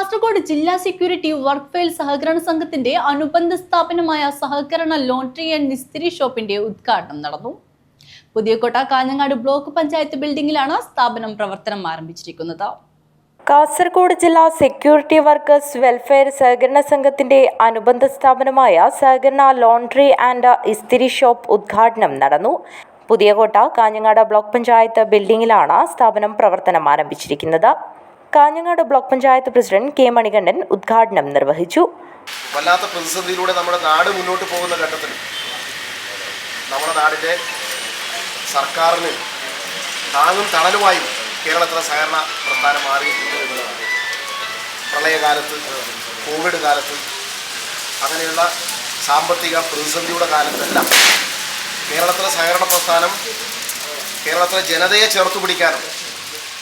കാസർഗോഡ് ജില്ലാ സെക്യൂരിറ്റി വർക്ക്ഫെയിൽ സഹകരണ സംഘത്തിന്റെ അനുബന്ധ സ്ഥാപനമായ സഹകരണ ലോണ്ടറി ആൻഡ് ഇസ്തിരി ഷോപ്പിന്റെ ഉദ്ഘാടനം നടന്നു. പുതിയകോട്ട കാഞ്ഞങ്ങാട് ബ്ലോക്ക് പഞ്ചായത്ത് ബിൽഡിംഗിലാണ് സ്ഥാപനം പ്രവർത്തനം ആരംഭിച്ചിരിക്കുന്നത്. കാസർഗോഡ് ജില്ലാ സെക്യൂരിറ്റി വർക്കേഴ്സ് വെൽഫെയർ സഹകരണ സംഘത്തിന്റെ അനുബന്ധ സ്ഥാപനമായ സഹകരണ ലോണ്ടറി ആൻഡ് ഇസ്തിരി ഷോപ്പ് ഉദ്ഘാടനം നടന്നു. പുതിയകോട്ട കാഞ്ഞങ്ങാട് ബ്ലോക്ക് പഞ്ചായത്ത് ബിൽഡിംഗിലാണ് സ്ഥാപനം പ്രവർത്തനം ആരംഭിച്ചിരിക്കുന്നത്. Kanhangad block panchayat president K Manikandan ഉദ്ഘാടനം നിർവഹിച്ചു. വല്ലാത്ത പ്രതിസന്ധിയിലൂടെ നമ്മുടെ നാട് മുന്നോട്ട് പോകുന്ന ഘട്ടത്തിൽ നമ്മുടെ നാടിൻ്റെ സർക്കാരിന് താങ്ങും തണലുമായും കേരളത്തിലെ സഹകരണ പ്രസ്ഥാനം മാറിയിട്ടുണ്ട് എന്നുള്ളതാണ്. പ്രളയകാലത്ത്, കോവിഡ് കാലത്ത്, അങ്ങനെയുള്ള സാമ്പത്തിക പ്രതിസന്ധിയുടെ കാലത്തെല്ലാം കേരളത്തിലെ സഹകരണ പ്രസ്ഥാനം കേരളത്തിലെ ജനതയെ ചേർത്തു പിടിക്കാനും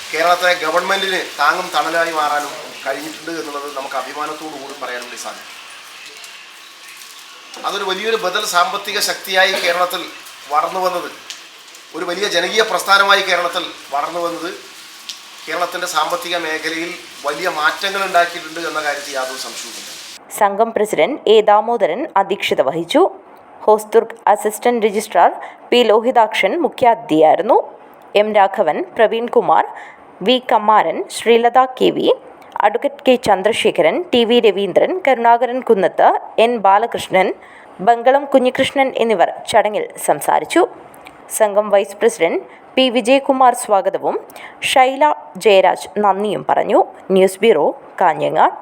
കേരളത്തിലെ ഗവൺമെൻറ്റിന് താങ്ങും തണലായി മാറാനും കഴിഞ്ഞിട്ടുണ്ട് എന്നുള്ളത് നമുക്ക് അഭിമാനത്തോടു കൂടി പറയാൻ വേണ്ടി സാധിക്കും. അതൊരു വലിയൊരു ബദൽ സാമ്പത്തിക ശക്തിയായി കേരളത്തിൽ വളർന്നു വന്നത്, ഒരു വലിയ ജനകീയ പ്രസ്ഥാനമായി കേരളത്തിൽ വളർന്നു വന്നത് കേരളത്തിൻ്റെ സാമ്പത്തിക മേഖലയിൽ വലിയ മാറ്റങ്ങൾ ഉണ്ടാക്കിയിട്ടുണ്ട് എന്ന കാര്യത്തിൽ യാതൊരു സംശയവുമില്ല. സംഘം പ്രസിഡന്റ് എ ദാമോദരൻ അധ്യക്ഷത വഹിച്ചു. Hosdurg assistant registrar P Lohithakshan മുഖ്യാതിഥിയായിരുന്നു. M Raghavan, Praveen Kumar, V Kammaran, Sreelatha K V, advocate K Chandrasekharan, T V Raveendran, Karunakaran Kunnath, N Balakrishnan, Bangalam Kunhikrishnan എന്നിവർ ചടങ്ങിൽ സംസാരിച്ചു. സംഘം വൈസ് പ്രസിഡന്റ് പി വിജയകുമാർ സ്വാഗതവും ഷൈല ജയരാജ് നന്ദിയും പറഞ്ഞു. News bureau, Kanhangad.